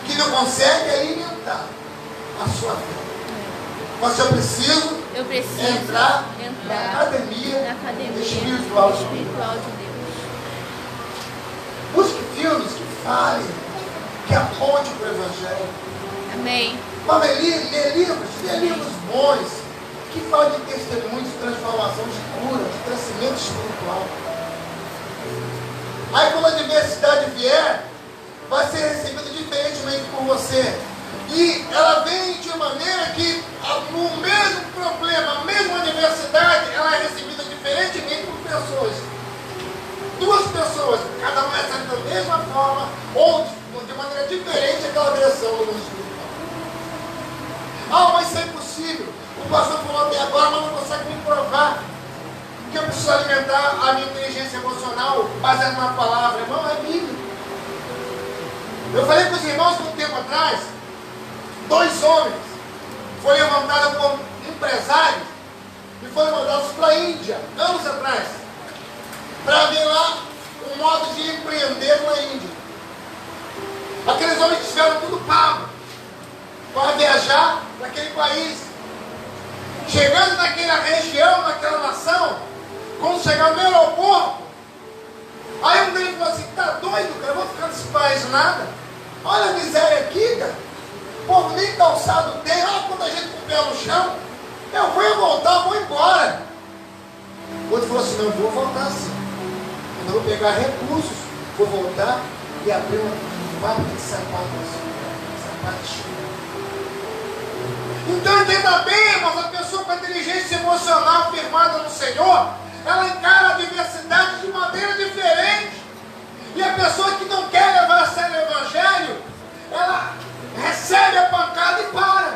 que não consegue alimentar a sua fé? Mas eu preciso entrar na academia espiritual de Deus. Busque filmes que falem, que apontem para o Evangelho. Amém. Mas lê livros bons, que falam de testemunhos de transformação, de cura, de crescimento espiritual. Aí quando a adversidade vier, vai ser recebida diferentemente por você. E ela vem de maneira que o mesmo problema, a mesma adversidade, ela é recebida diferentemente por pessoas. Duas pessoas, cada uma recebe da mesma forma, ou de maneira diferente aquela direção do mundo espiritual. Ah, mas isso é impossível. O pastor falou até agora, mas não consegue me provar que eu preciso alimentar a minha inteligência emocional baseada na palavra. Irmão, é Bíblia. Eu falei com os irmãos um tempo atrás, 2 homens foram levantados como empresários e foram mandados para a Índia, anos atrás, para ver lá um modo de empreender na Índia. Aqueles homens tiveram tudo pago para viajar para aquele país. Chegando naquela região, naquela nação, quando chegaram no aeroporto, aí um deles falou assim, tá doido, cara, eu vou ficar nesse país nada. Olha a miséria aqui, cara. O povo nem calçado tem, olha quanta gente com o pé no chão. Eu vou voltar, vou embora. O outro falou assim, não, eu vou voltar sim. Eu vou pegar recursos, vou voltar e abrir uma fábrica de sapatos. Então entenda bem, irmãos, a pessoa com a inteligência emocional firmada no Senhor, ela encara a adversidade de maneira diferente. E a pessoa que não quer levar a sério o Evangelho, ela recebe a pancada e para.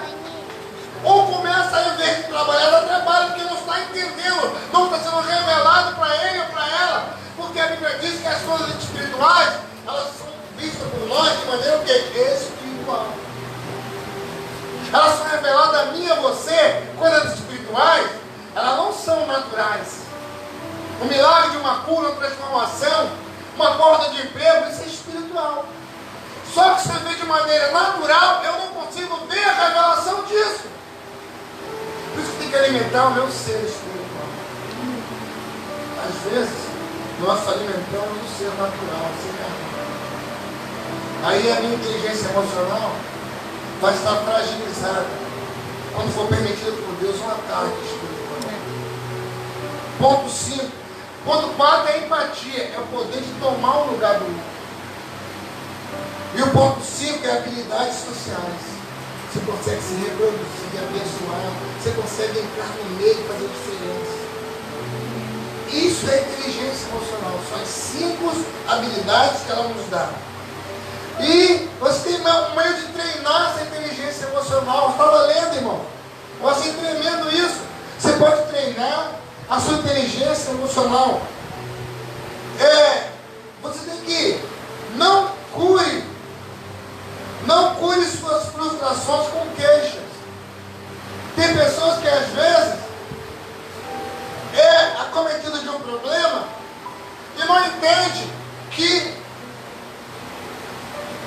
Ou começa a, ao invés de trabalhar, ela trabalha porque não está entendendo, não está sendo revelado para ele ou para ela. Porque a Bíblia diz que as coisas espirituais, elas são vistas por nós de maneira o quê? Espiritual. Elas são reveladas a mim e a você, coisas espirituais, elas não são naturais. O milagre de uma cura, uma transformação, uma porta de emprego, isso é espiritual. Só que se você vê de maneira natural, eu não consigo ver a revelação disso. Por isso que tem que alimentar o meu ser espiritual. Às vezes, nós alimentamos o ser natural, o ser carnal. Aí a minha inteligência emocional vai estar fragilizada quando for permitido por Deus um ataque espiritual. Ponto 5. Ponto 4 é a empatia, é o poder de tomar o lugar do outro. E o ponto 5 é habilidades sociais. Você consegue se reproduzir, abençoar, você consegue entrar no meio e fazer diferença. Isso é inteligência emocional, são as 5 habilidades que ela nos dá. E você tem um meio de treinar essa inteligência emocional. Eu estava lendo, irmão. Você treinando isso. Você pode treinar a sua inteligência emocional. Você tem que não cure suas frustrações com queixas. Tem pessoas que às vezes é acometido de um entende que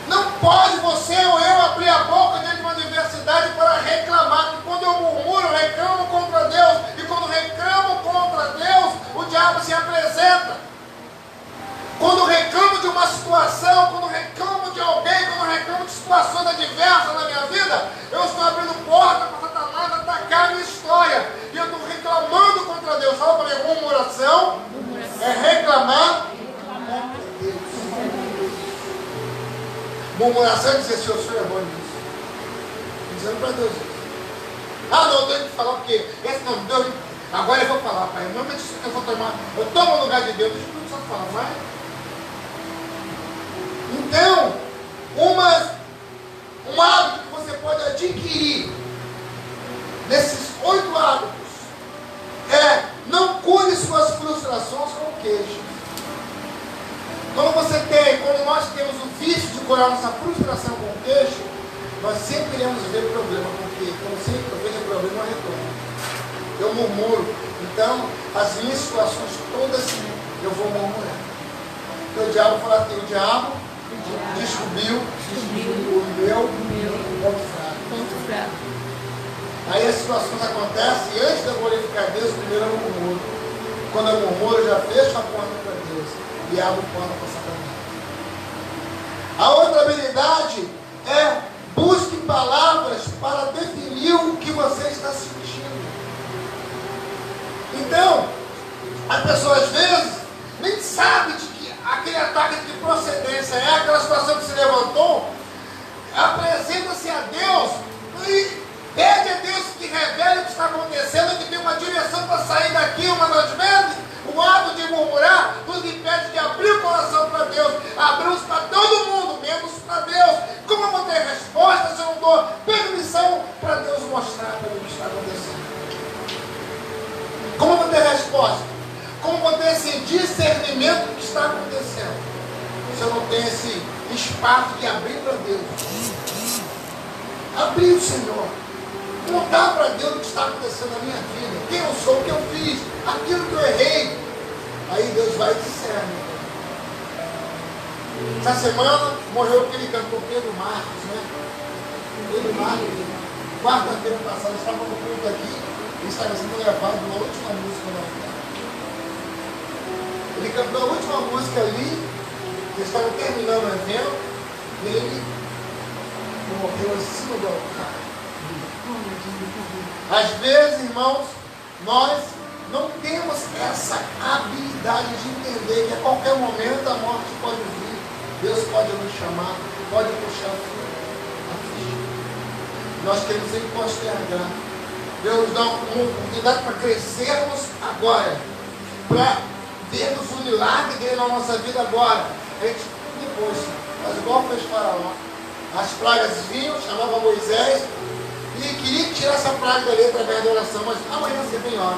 não pode você ou eu abrir a boca diante de uma adversidade para reclamar. Que quando eu murmuro, eu reclamo contra Deus. E quando reclamo contra Deus, o diabo se apresenta. Quando eu reclamo de uma situação, quando eu reclamo de alguém, quando eu reclamo de situações adversas na minha vida, eu estou abrindo porta para Satanás atacar a minha história. E eu estou reclamando contra Deus. Fala para mim, murmuração é reclamar contra Deus. Murmuração é dizer, Senhor, o Senhor é bom nisso. Dizendo para Deus isso. Ah, não, eu tenho que falar porque esse não Deus. Agora eu vou falar, Pai. Não me diz que eu vou tomar. Eu tomo o lugar de Deus. Deixa eu só falar, vai. Então, um hábito que você pode adquirir nesses 8 hábitos é não cure suas frustrações com queixa. Quando nós temos o vício de curar nossa frustração com queixa, nós sempre iremos ver problema, porque como sempre eu vejo problema, eu retorno. Eu murmuro. Então, as minhas situações todas eu vou murmurar. Então o diabo fala assim, o diabo descobriu o meu ponto fraco. Aí as situações acontecem e antes de eu glorificar Deus, primeiro eu murmuro. Quando eu murmuro, eu já fecho a porta para Deus e abro a porta para Satanás. A outra habilidade é busque palavras para definir o que você está sentindo. Então, a pessoa às vezes nem sabe de que aquele ataque de procedência é aquela situação que se levantou, apresenta-se a Deus e pede a Deus que revele o que está acontecendo, que tem uma direção para sair daqui. Uma das vezes, o ato de murmurar nos impede de abrir o coração para Deus. Abrimos para todo mundo, menos para Deus. Como eu vou ter resposta se eu não dou permissão para Deus mostrar para mim o que está acontecendo? Como eu vou ter resposta? Como eu vou ter esse discernimento do que está acontecendo? Se eu não tenho esse espaço de abrir para Deus. Abrir o Senhor. Contar para Deus o que está acontecendo na minha vida. Quem eu sou, o que eu fiz, aquilo que eu errei. Aí Deus vai e discerne. Essa semana morreu aquele cantor Pedro Marcos, né? Pedro Marcos, quarta-feira passada, estava no culto aqui, ele estava sendo levado na última música da vida. Ele cantou a última música ali, eles estavam terminando o evento, e ele morreu em cima do altar. Às vezes, irmãos, nós não temos essa habilidade de entender que a qualquer momento a morte pode vir, Deus pode nos chamar, pode puxar a ficha. Nós temos que postergar. Deus nos dá uma oportunidade para crescermos agora, para vermos o milagre dele na nossa vida agora. A gente depois, mas igual fez Faraó. As pragas vinham, chamava Moisés e queria tirar essa praga dali através da oração, mas amanhã você vem e ora.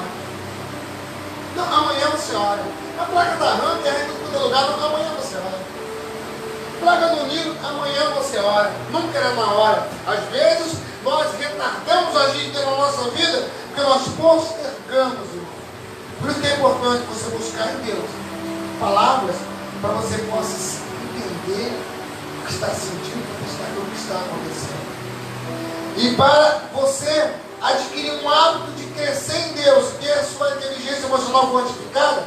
Não, amanhã você ora. A praga da rã, que é em todo lugar, não, amanhã você ora. Praga do Nilo, amanhã você ora. Nunca era na hora. Às vezes nós retardamos a gente na nossa vida porque nós postergamos. Por isso que é importante você buscar em Deus palavras para você possa entender o que está sentindo, o que está acontecendo. E para você adquirir um hábito de crescer em Deus, ter a sua inteligência emocional fortificada,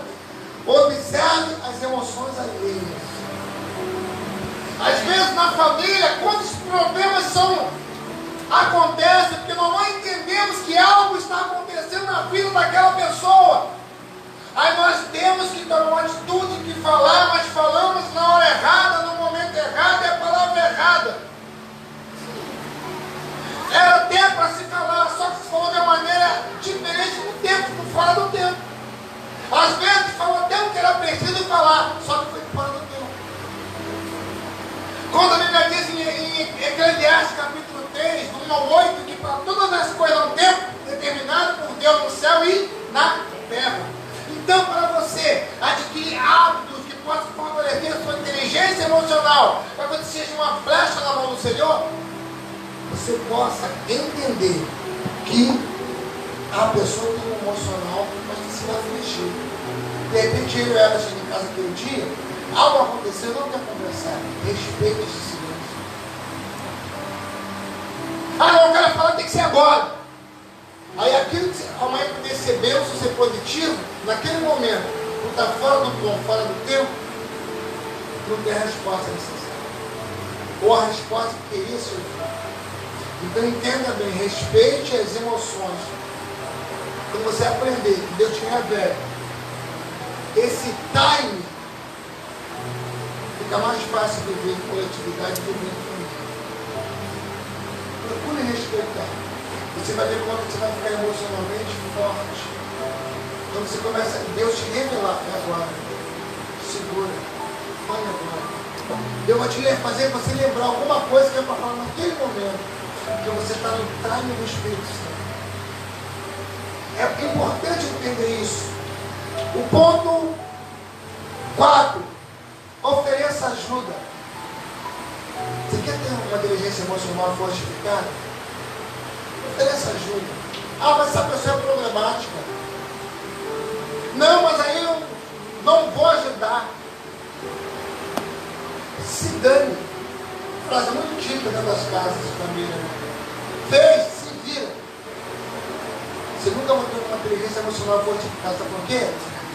observe as emoções alheias. Às vezes na família, quantos problemas acontecem porque nós não entendemos que algo está acontecendo na vida daquela pessoa. Aí nós temos que tomar uma atitude de falar, mas falamos na hora errada, no momento errado, e a palavra errada. Era até para se falar, só que se falou de uma maneira diferente no tempo, fora do tempo. Às vezes falou até o que era preciso falar, só que foi fora do tempo. Quando a Bíblia diz em Eclesiastes capítulo 3, do 1 ao 8, que para todas as coisas há um tempo determinado por Deus no céu e na terra. Então, para você adquirir hábitos que possam favorecer a sua inteligência emocional, para que você seja uma flecha na mão do Senhor, você possa entender que a pessoa tem um emocional, mas precisa afligir. De repente eu e ela chegamos em casa aquele dia, algo aconteceu, não quer conversar. Respeite esse silêncio. Ah, não, eu quero falar, tem que ser agora. Aí aquilo que a mãe percebeu, se ser positivo, naquele momento, por estar fora do ponto, fora do tempo, não tem a resposta necessária. Ou a resposta que queria ser ouvida. Então entenda bem, respeite as emoções. Quando você aprender que Deus te revela esse time, fica mais fácil viver em coletividade do que viver em família. Procure respeitar. Você vai ver quando você vai ficar emocionalmente forte. Quando você começa, Deus te revelar, é agora. Segura. Vai agora. Deus vai te fazer você lembrar alguma coisa que é para falar naquele momento. Porque você está no time do Espírito Santo. É importante entender isso. O ponto 4. Ofereça ajuda. Você quer ter uma inteligência emocional fortificada? Ofereça ajuda. Ah, mas essa pessoa é problemática. Não, mas aí eu não vou ajudar. Se dane. Frase muito típica dentro das casas de família. Fez, se vira. Você nunca vai ter uma inteligência emocional fortificada. Sabe por quê?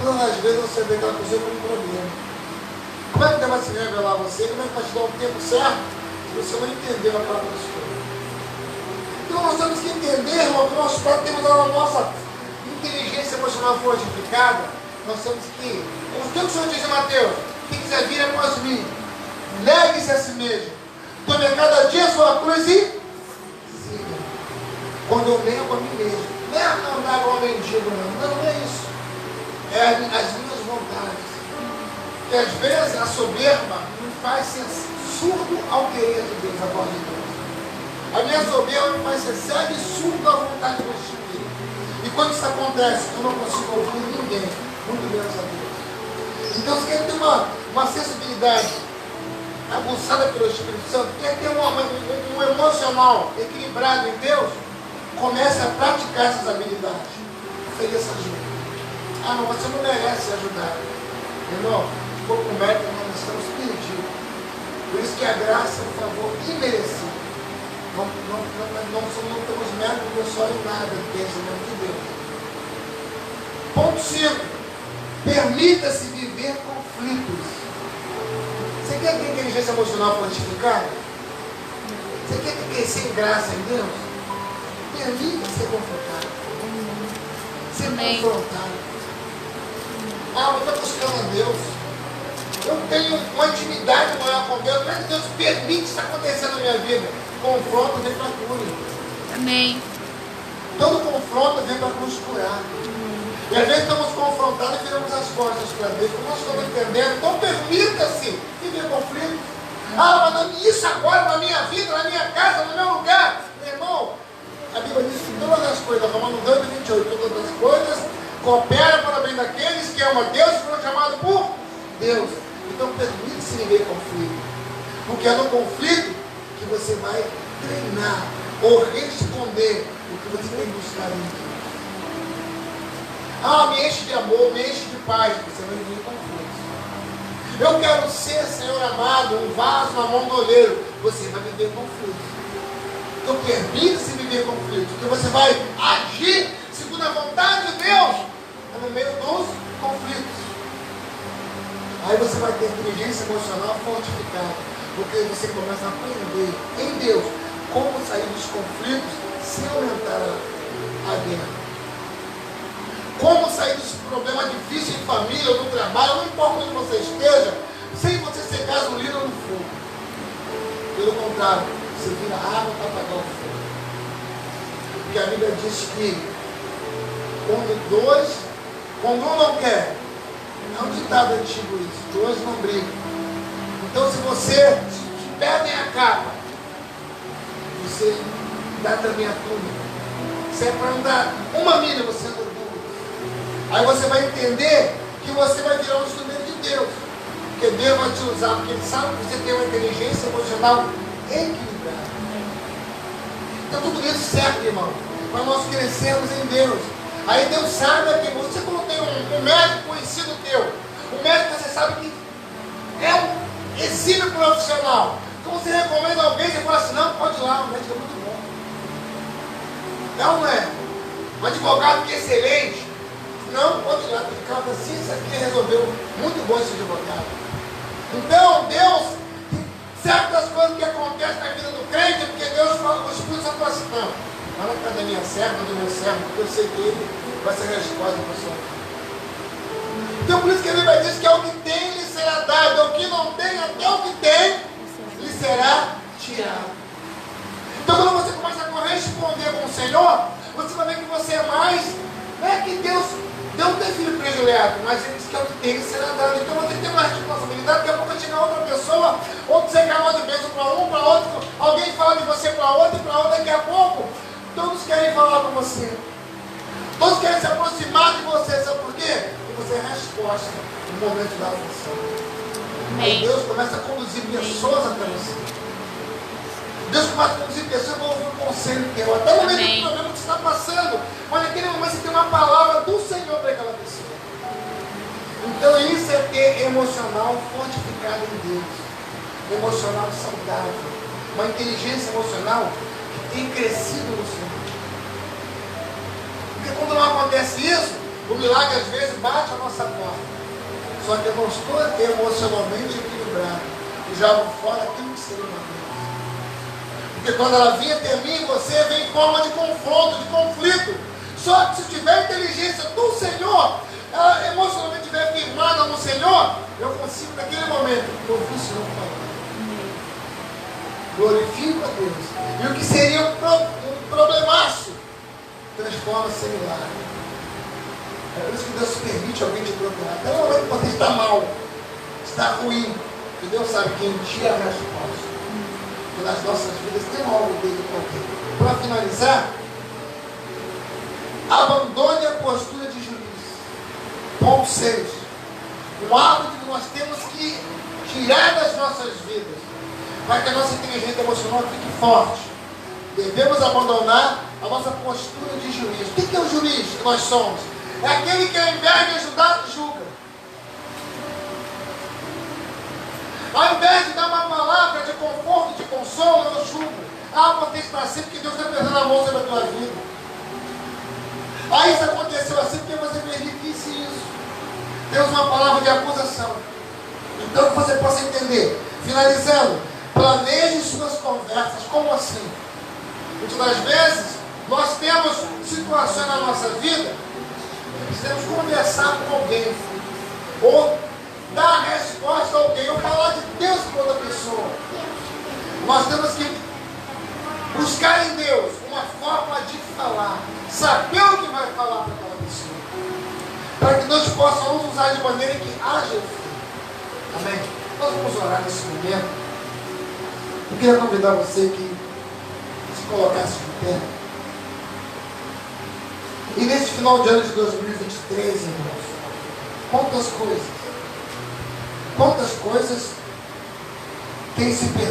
Todas as vezes você vê aquela pessoa com um problema. Como é que Deus vai se revelar a você? Como é que vai te dar o tempo certo? Se você não entendeu a palavra do Senhor. Então nós temos que entender, irmão, que nós temos a nossa inteligência emocional fortificada. Nós temos que... O que o Senhor diz em Mateus? Quem quiser vir após mim, negue-se a si mesmo. Tome a cada dia a sua cruz e siga. Quando eu nego a mim mesmo. Não é andar igual mendigo, não. Não é isso. É as minhas vontades. Que às vezes a soberba me faz ser surdo ao querer de Deus, a voz de Deus. A minha soberba me faz ser cego e surdo à vontade do Espírito. E quando isso acontece, eu não consigo ouvir ninguém, muito menos a Deus. Então, se quer ter uma sensibilidade aguçada pelo Espírito Santo, quer ter um emocional equilibrado em Deus, comece a praticar essas habilidades. Ofereça ajuda. Ah, não, você não merece ajudar. Irmão, pouco mérito, nós estamos pedindo. Por isso que a graça é um favor imerecido. Não temos mérito pessoal em nada, pensamento de Deus. Ponto 5. Permita-se viver conflitos. Você quer ter inteligência emocional fortificada? Você quer crescer em graça em Deus? Permita-se ser confrontado. Ser confrontado. Ah, eu estou buscando a Deus. Eu tenho uma intimidade maior com Deus, mas Deus permite isso acontecer na minha vida. Confronto vem para cura. Amém. Todo confronto vem para nos curar. E às vezes estamos confrontados e viramos as costas para Deus. Como nós estamos entendendo, então permita-se viver conflito. Ah, mas isso agora na minha vida, na minha casa, no meu lugar. Meu irmão, a Bíblia diz que todas as coisas, Romanos 2:28, todas as coisas cooperam para o bem daqueles que amam a Deus e foram chamados por Deus. Então permite-se viver conflito. Porque é no conflito que você vai treinar ou responder o que você tem buscado em Deus. Ah, me enche de amor, me enche de paz. Você vai viver conflito. Eu quero ser, Senhor amado, um vaso na mão do oleiro. Você vai viver conflito. Então permita-se viver conflito. Porque você vai agir segundo a vontade de Deus no meio dos conflitos. Aí você vai ter inteligência emocional fortificada. Porque você começa a aprender em Deus como sair dos conflitos sem aumentar a guerra. Como sair desse problema difícil em família ou no trabalho, não importa onde você esteja, sem você ser gasolina no fogo. Pelo contrário, você vira água para apagar o fogo. Porque a Bíblia diz que quando um não quer, é um ditado antigo isso, dois não brigam. Então se você te pedem a capa, você dá também a túnica. Se é para andar uma milha, você anda duas. Aí você vai entender que você vai virar um instrumento de Deus. Porque Deus vai te usar, porque Ele sabe que você tem uma inteligência emocional equilibrada. Então tudo isso serve, irmão, para nós crescermos em Deus. Aí Deus sabe que você quando tem um médico conhecido teu, um médico que você sabe que é um exímio profissional. Então você recomenda alguém, você fala assim, não, pode ir lá, o médico é muito bom. Não é? Um advogado que é excelente, não, pode ir lá, porque causa assim, isso aqui resolveu. Muito bom esse advogado. Então, Deus, certas coisas que acontecem na vida do crente, é porque Deus fala, o Espírito Santo fala assim, não, vai na casa da minha serva, do meu servo, porque eu sei que ele vai ser a resposta da pessoa. Então, por isso que a Bíblia diz que ao que tem lhe será dado, ao que não tem, até o que tem lhe será tirado. Então, quando você começa a corresponder com o Senhor, você vai ver que você é mais. Não é que Deus não tem filho predileto, mas Ele diz que é o que tem lhe será dado. Então, você tem uma responsabilidade. Daqui a pouco chegar outra pessoa, ou você acabou de bênção para um, para outro, alguém fala de você para outro, daqui a pouco, todos querem falar com você. Todos querem se aproximar de você, sabe por quê? Porque você é a resposta no momento da aflição. Aí Deus começa a conduzir pessoas até você. Deus começa a conduzir pessoas para ouvir um conselho teu. Até o momento do problema que você está passando. Mas naquele momento você tem uma palavra do Senhor para aquela pessoa. Então isso é ter emocional fortificado em Deus. Emocional saudável. Uma inteligência emocional que tem crescido no Senhor. Porque quando não acontece isso, o milagre às vezes bate a nossa porta. Só que eu não estou emocionalmente equilibrado. E jogo fora aquilo que seria uma vez. Porque quando ela vinha até mim, você vem em forma de confronto, de conflito. Só que se tiver inteligência do Senhor, ela emocionalmente estiver firmada no Senhor, eu consigo naquele momento ouvir o Senhor falar. Glorifico a Deus. E o que seria um problemaço, transforma-se em milagre. É por isso que Deus permite alguém te procurar. Até o momento que você está mal, está ruim, que Deus sabe que em ti é a resposta. Que nas nossas vidas tem algo dele para alguém. Para finalizar, abandone a postura de juiz. Ponto 6. Um hábito que nós temos que tirar das nossas vidas, para que a nossa inteligência emocional fique forte. Devemos abandonar a nossa postura de juiz. O que é o juiz que nós somos? É aquele que ao invés de ajudar, julga. Ao invés de dar uma palavra de conforto, de consolo, eu julgo. Acontece para sempre que Deus está pesando a mão sobre a tua vida. Isso aconteceu assim porque você disse isso. Temos uma palavra de acusação. Então que você possa entender. Finalizando, planeje suas conversas. Como assim? Muitas das vezes, nós temos situações na nossa vida, precisamos conversar com alguém, ou dar resposta a alguém, ou falar de Deus para outra pessoa. Nós temos que buscar em Deus uma forma de falar, saber o que vai falar para aquela pessoa, para que nós possamos usar de maneira que haja efeito. Amém? Nós vamos orar nesse momento. Eu queria convidar você que se colocasse de pé. E nesse final de ano de 2023, irmãos, quantas coisas têm se perdido.